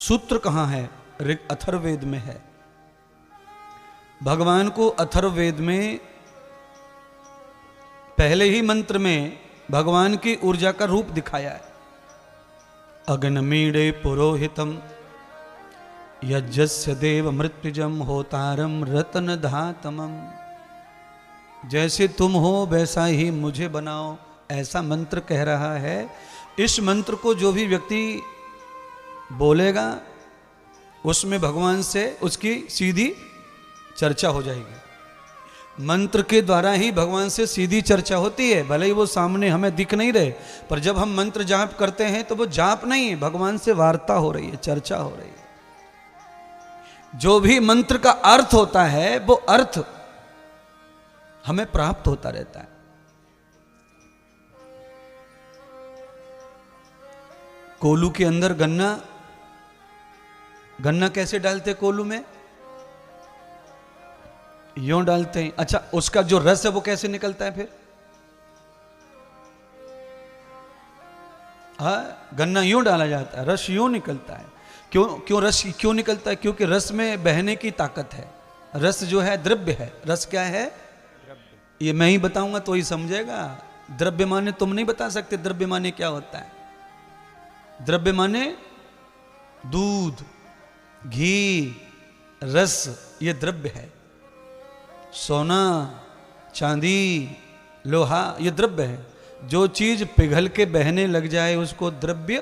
सूत्र कहाँ है? ऋग अथर्ववेद में है। भगवान को अथर्ववेद में पहले ही मंत्र में भगवान की ऊर्जा का रूप दिखाया है। अग्निमीडे पुरोहितम यज्ञस्य देव मृत्युजम होतारम रत्न धातमम। जैसे तुम हो वैसा ही मुझे बनाओ, ऐसा मंत्र कह रहा है। इस मंत्र को जो भी व्यक्ति बोलेगा उसमें भगवान से उसकी सीधी चर्चा हो जाएगी। मंत्र के द्वारा ही भगवान से सीधी चर्चा होती है। भले ही वो सामने हमें दिख नहीं रहे, पर जब हम मंत्र जाप करते हैं तो वो जाप नहीं है, भगवान से वार्ता हो रही है, चर्चा हो रही है। जो भी मंत्र का अर्थ होता है वो अर्थ हमें प्राप्त होता रहता है। कोलू के अंदर गन्ना कैसे डालते? कोलू में यूं डालते हैं। अच्छा, उसका जो रस है वो कैसे निकलता है फिर? गन्ना यूं डाला जाता है, रस यूं निकलता है। क्यों रस क्यों निकलता है? क्योंकि रस में बहने की ताकत है। रस जो है द्रव्य है। रस क्या है? ये मैं ही बताऊंगा तो ही समझेगा। द्रव्य माने तुम नहीं बता सकते द्रव्य माने क्या होता है। द्रव्य माने दूध, घी, रस, ये द्रव्य है। सोना, चांदी, लोहा, ये द्रव्य है। जो चीज पिघल के बहने लग जाए उसको द्रव्य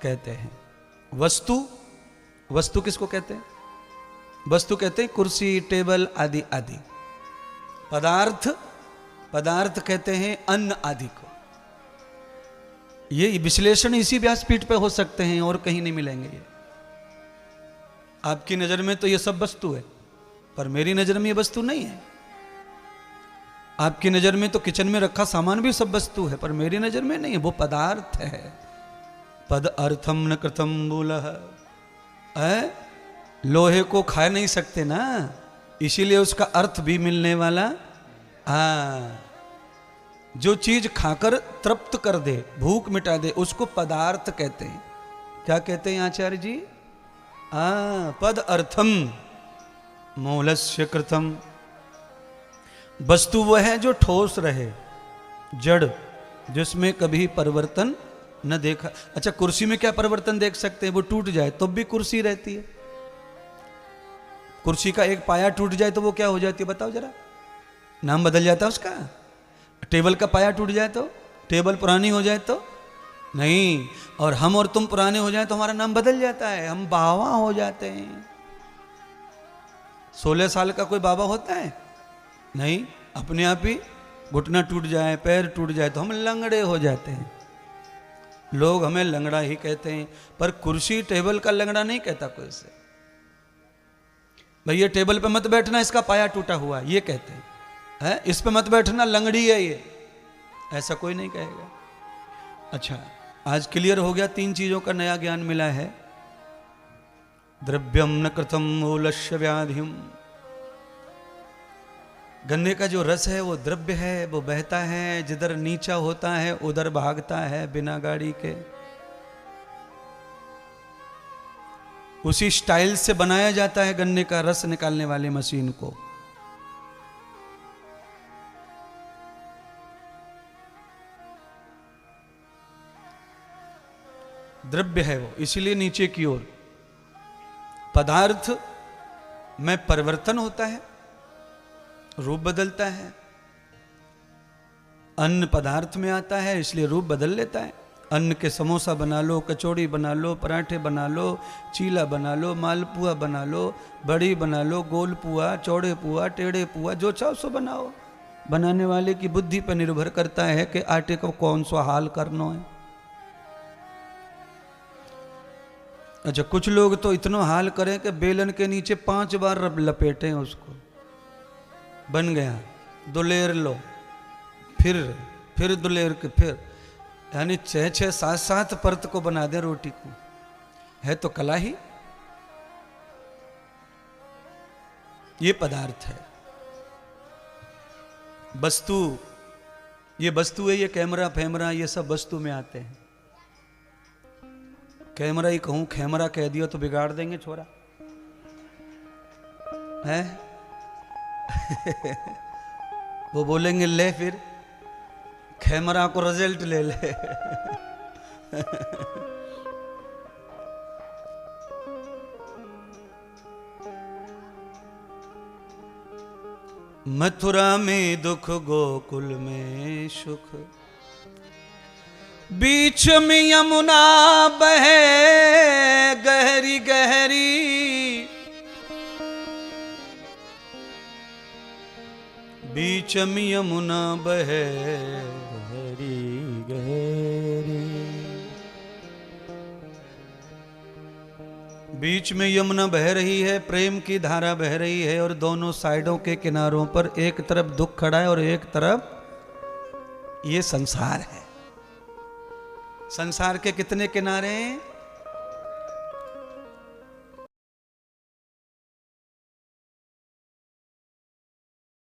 कहते हैं। वस्तु किसको कहते हैं? वस्तु कहते हैं कुर्सी, टेबल आदि आदि। पदार्थ कहते हैं अन्न आदि को। ये विश्लेषण इसी व्यासपीठ पे हो सकते हैं और कहीं नहीं मिलेंगे। ये आपकी नजर में तो ये सब वस्तु है, पर मेरी नजर में ये वस्तु नहीं है। आपकी नजर में तो किचन में रखा सामान भी सब वस्तु है, पर मेरी नजर में नहीं है, वो पदार्थ है। पद अर्थम न कृतम मूलः। लोहे को खा नहीं सकते ना, इसीलिए उसका अर्थ भी मिलने वाला। जो चीज खाकर तृप्त कर दे, भूख मिटा दे, उसको पदार्थ कहते हैं। क्या कहते हैं आचार्य जी? पद अर्थम मूलस्य कृतम। वस्तु वह है जो ठोस रहे, जड़, जिसमें कभी परिवर्तन न देखा। अच्छा, कुर्सी में क्या परिवर्तन देख सकते हैं? वो टूट जाए तो भी कुर्सी रहती है। कुर्सी का एक पाया टूट जाए तो वो क्या हो जाती है? बताओ जरा। नाम बदल जाता है उसका। टेबल का पाया टूट जाए तो, टेबल पुरानी हो जाए तो नहीं। और हम और तुम पुराने हो जाए तो हमारा नाम बदल जाता है, हम बाबा हो जाते हैं। 16 साल का कोई बाबा होता है? नहीं। अपने आप ही घुटना टूट जाए, पैर टूट जाए तो हम लंगड़े हो जाते हैं। लोग हमें लंगड़ा ही कहते हैं, पर कुर्सी टेबल का लंगड़ा नहीं कहता कोई से। भाई ये टेबल पे मत बैठना, इसका पाया टूटा हुआ, ये कहते हैं। इस पे मत बैठना, लंगड़ी है ये, ऐसा कोई नहीं कहेगा। अच्छा, आज क्लियर हो गया। 3 चीजों का नया ज्ञान मिला है। द्रव्यम न कृतम मूलस्य व्याधिम। गन्ने का जो रस है वो द्रव्य है, वो बहता है, जिधर नीचा होता है उधर भागता है बिना गाड़ी के। उसी स्टाइल से बनाया जाता है गन्ने का रस निकालने वाली मशीन को। द्रव्य है वो, इसीलिए नीचे की ओर। पदार्थ में परिवर्तन होता है, रूप बदलता है। अन्न पदार्थ में आता है, इसलिए रूप बदल लेता है। अन्न के समोसा बना लो, कचौड़ी बना लो, पराठे बना लो, चीला बना लो, मालपुआ बना लो, बड़ी बना लो, गोल पुआ, चौड़े पुआ, टेढ़े पुआ, जो चाहो सो बनाओ। बनाने वाले की बुद्धि पर निर्भर करता है कि आटे को कौन सा हाल करना है। अच्छा, कुछ लोग तो इतना हाल करें कि बेलन के नीचे 5 बार लपेटें उसको, बन गया। दुलेर लो, फिर दुलेर के फिर, यानी 6-6, 7-7 परत को बना दे रोटी को। है तो कला ही। ये पदार्थ है। वस्तु, ये वस्तु है, ये कैमरा फैमरा ये सब वस्तु में आते हैं। कैमरा ही कहूं, खेमरा कह दियो तो बिगाड़ देंगे छोरा है। वो बोलेंगे ले फिर खेमरा को रिजल्ट ले ले। मथुरा में दुख गोकुल में सुख, बीच में यमुना बहे गहरी गहरी, बीच में यमुना बहे गहरी गहरी। बीच में यमुना बह रही है, प्रेम की धारा बह रही है और दोनों साइडों के किनारों पर एक तरफ दुख खड़ा है और एक तरफ ये संसार है। संसार के कितने किनारे हैं?